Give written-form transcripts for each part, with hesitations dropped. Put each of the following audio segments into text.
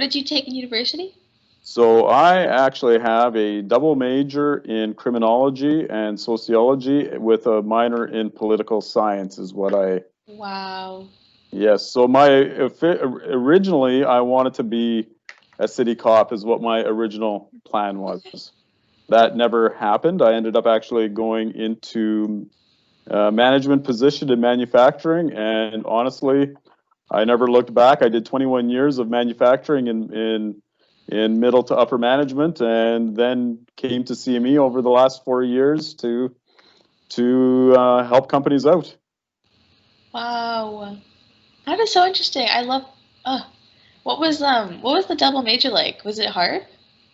did you take in university? So I actually have a double major in criminology and sociology with a minor in political science is what I, Wow. yes. So originally I wanted to be a city cop is what my original plan was. That never happened. I ended up actually going into management position in manufacturing, and honestly, I never looked back. I did 21 years of manufacturing in middle to upper management, and then came to CME over the last 4 years to help companies out. Wow. That is so interesting. I love what was the double major like? Was it hard?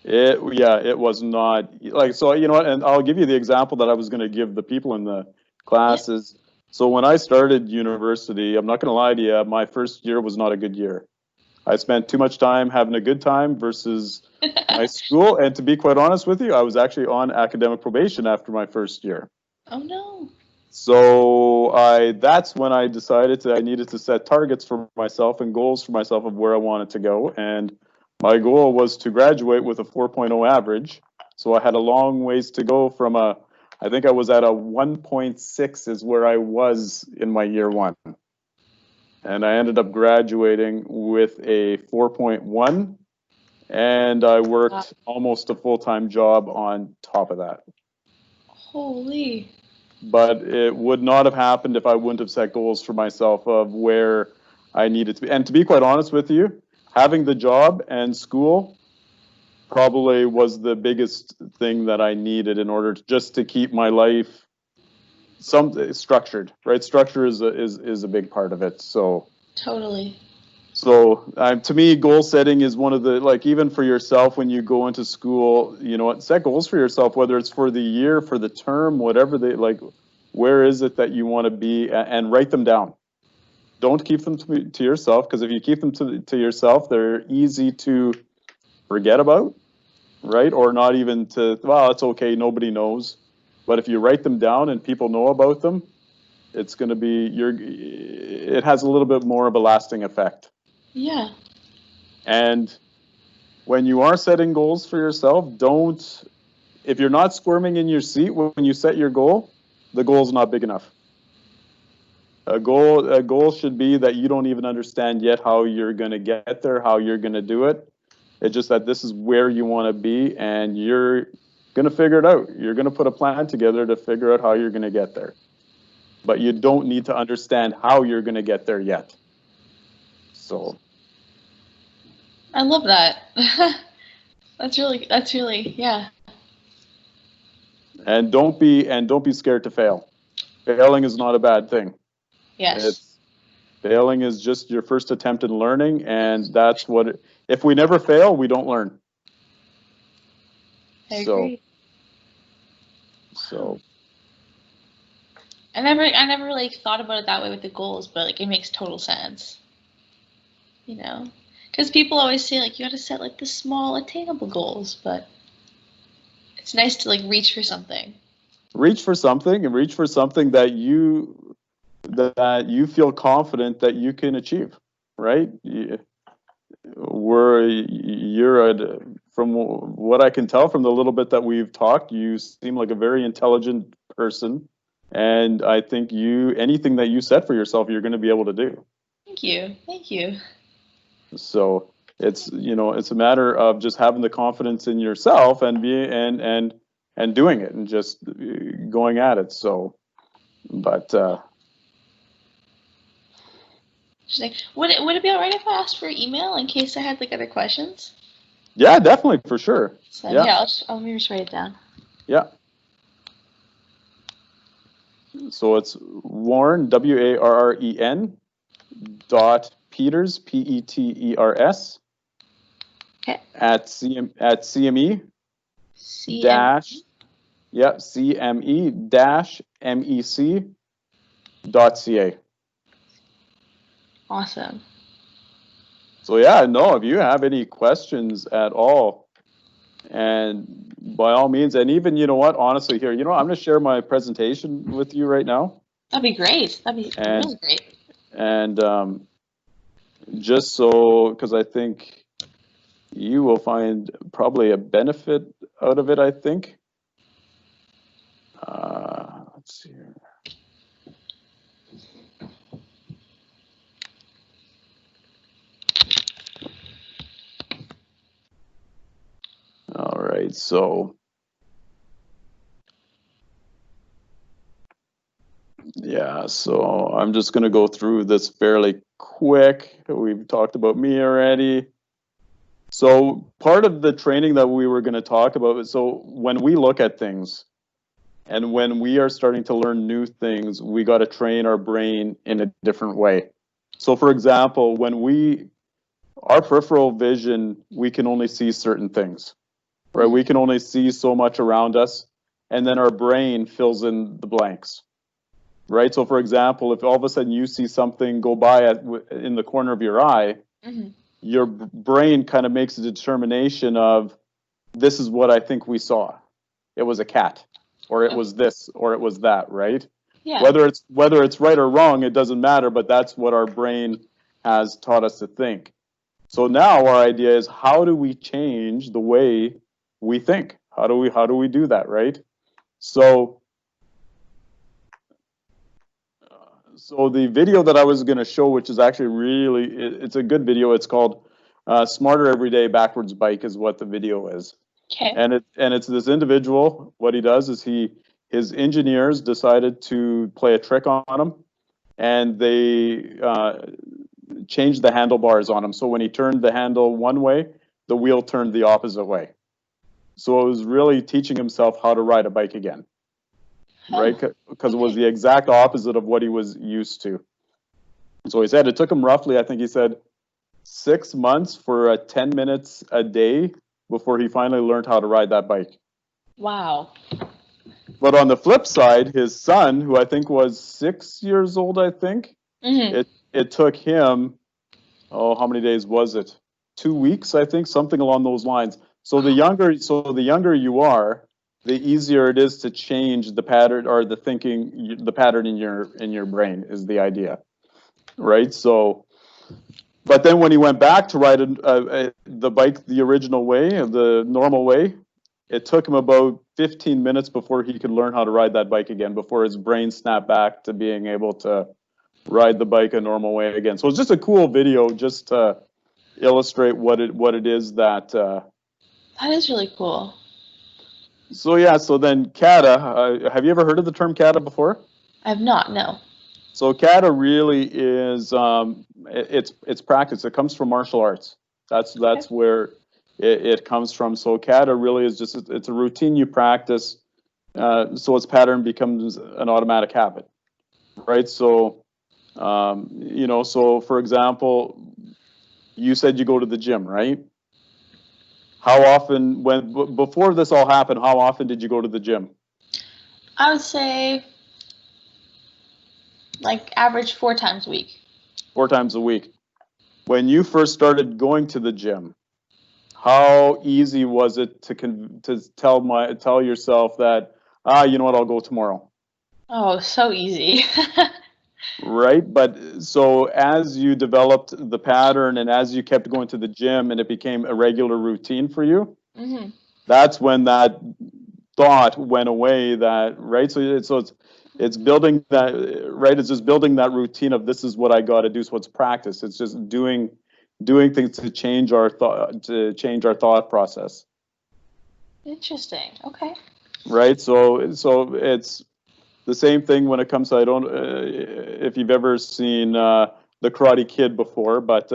It was not like so. You know what? And I'll give you the example that I was going to give the people in the Yeah. classes. So when I started university, I'm not going to lie to you, my first year was not a good year. I spent too much time having a good time versus my school. And to be quite honest with you, I was actually on academic probation after my first year. Oh no. So that's when I decided I needed to set targets for myself and goals for myself of where I wanted to go. And my goal was to graduate with a 4.0 average. So I had a long ways to go from I think I was at a 1.6 is where I was in my year one. And I ended up graduating with a 4.1, and I Wow. worked almost a full-time job on top of that. Holy. But it would not have happened if I wouldn't have set goals for myself of where I needed to be. And to be quite honest with you, having the job and school probably was the biggest thing that I needed in order just to keep my life structured, right? Structure is a big part of it. Totally. To me, goal setting is one of the, like, even for yourself when you go into school, you know what, set goals for yourself, whether it's for the year, for the term, whatever they like, where is it that you want to be, and write them down. Don't keep them to yourself, because if you keep them to yourself, they're easy to forget about, right? Or not even well, it's okay, nobody knows. But if you write them down and people know about them, it's going to be, it has a little bit more of a lasting effect. Yeah. And when you are setting goals for yourself, if you're not squirming in your seat when you set your goal, the goal is not big enough. A goal should be that you don't even understand yet how you're going to get there, how you're going to do it. It's just that this is where you want to be, and you're going to figure it out. You're going to put a plan together to figure out how you're going to get there. But you don't need to understand how you're going to get there yet. So I love that. That's really yeah. and don't be scared to fail. Failing is not a bad thing. Yes. It's Failing is just your first attempt in learning, and that's what. If we never fail, we don't learn. I So, agree. Wow. so I never like thought about it that way with the goals, but like it makes total sense. You know? Because people always say like you gotta set like the small attainable goals, but it's nice to like reach for something. reach for something, and reach for something that you feel confident that you can achieve. Right? From what I can tell from the little bit that we've talked, you seem like a very intelligent person, and I think anything that you set for yourself, you're going to be able to do. Thank you. Thank you. So it's a matter of just having the confidence in yourself and doing it and just going at it. So, but Interesting. Would it be alright if I asked for email in case I had like other questions? yeah, definitely, for sure. So Yeah, yeah, let me just write it down. yeah. So it's Warren, WARREN .Peters, PETERS Okay. at CME CM. dash CME dash MEC.ca. Awesome. So yeah, no, if you have any questions at all, and by all means, and even, you know what, honestly, here, I'm going to share my presentation with you right now, That'd be great. That'd be and really great. and just so, because I think you will find probably a benefit out of it, I think. Let's see here. All right, so yeah, so I'm just going to go through this fairly quick. We've talked about me already. So part of the training that we were going to talk about is, so when we look at things and when we are starting to learn new things, we got to train our brain in a different way. So for example, our peripheral vision, we can only see certain things, right? We can only see so much around us, and then our brain fills in the blanks, right? So for example, if all of a sudden you see something go by in the corner of your eye, your brain kind of makes a determination of, this is what I think we saw. It was a cat, or it was this, or it was that, right? Yeah. Whether it's right or wrong, it doesn't matter, but that's what our brain has taught us to think. So now our idea is, how do we change the way we think? How do we do that, right? So the video that I was going to show, which is actually really, it's a good video. It's called Smarter Everyday Backwards Bike is what the video is. Okay. And it's this individual. What he does is his engineers decided to play a trick on him, and they changed the handlebars on him. So when he turned the handle one way, the wheel turned the opposite way. So it was really teaching himself how to ride a bike again, right? Because it was the exact opposite of what he was used to. So he said it took him roughly, I think he said, 6 months for 10 minutes a day before he finally learned how to ride that bike. Wow. But on the flip side, his son, who I think was 6 years old, I think, it took him, how many days was it? 2 weeks, I think, something along those lines. So the younger you are, the easier it is to change the pattern or the thinking, the pattern in your brain is the idea, right? So, but then when he went back to ride the bike the original way, the normal way, it took him about 15 minutes before he could learn how to ride that bike again, before his brain snapped back to being able to ride the bike a normal way again. So it's just a cool video just to illustrate what it is that. That is really cool. So yeah, so then kata, have you ever heard of the term kata before? I've not, no. So kata really is it's practice. It comes from martial arts. That's where it comes from. So kata really is just, it's a routine you practice, so its pattern becomes an automatic habit, right? So so for example, you said you go to the gym, right? How often, before this all happened, how often did you go to the gym? I would say like average 4 times a week. 4 times a week. When you first started going to the gym, how easy was it to tell yourself that, you know what, I'll go tomorrow? Oh, so easy. Right? But so as you developed the pattern and as you kept going to the gym and it became a regular routine for you, that's when that thought went away, that, right? So it's building that, right? It's just building that routine of, this is what I got to do. So it's practice. It's just doing things to change our thought process. Interesting. Okay. Right. So it's the same thing when it comes to, I don't, if you've ever seen The Karate Kid before, but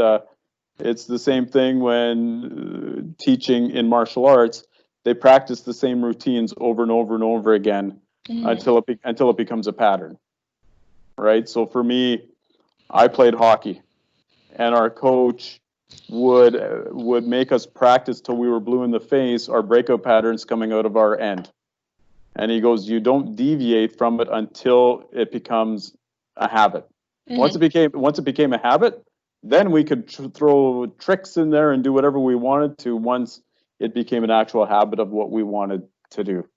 it's the same thing when teaching in martial arts. They practice the same routines over and over and over again until it becomes a pattern, right? So for me, I played hockey, and our coach would make us practice till we were blue in the face, our breakout patterns coming out of our end. And he goes, you don't deviate from it until it becomes a habit. Once it became a habit, then we could throw tricks in there and do whatever we wanted to, once it became an actual habit of what we wanted to do.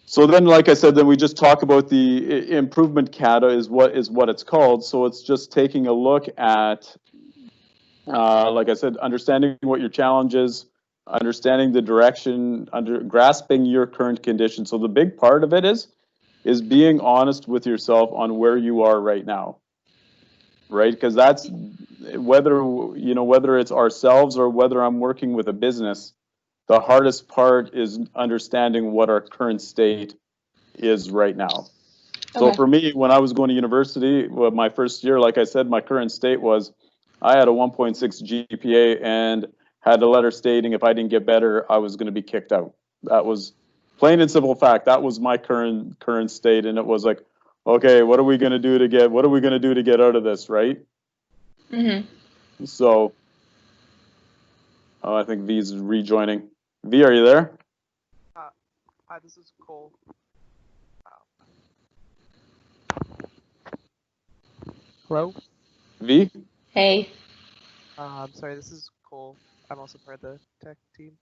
So then, like I said, then we just talk about the improvement kata is what it's called. So it's just taking a look at Like I said, understanding what your challenge is, understanding the direction, grasping your current condition. So the big part of it is being honest with yourself on where you are right now, right? Because that's whether it's ourselves or whether I'm working with a business, the hardest part is understanding what our current state is right now. So Okay. for me, when I was going to university, well, my first year, like I said, my current state was I had a 1.6 GPA and had a letter stating if I didn't get better, I was going to be kicked out. That was plain and simple fact. That was my current state, and it was like, okay, what are we going to do to get out of this, right? Mhm. So, I think V's rejoining. V, are you there? Hi, this is Cole. Hello? V? Hey. I'm sorry, this is Cole. I'm also part of the tech team.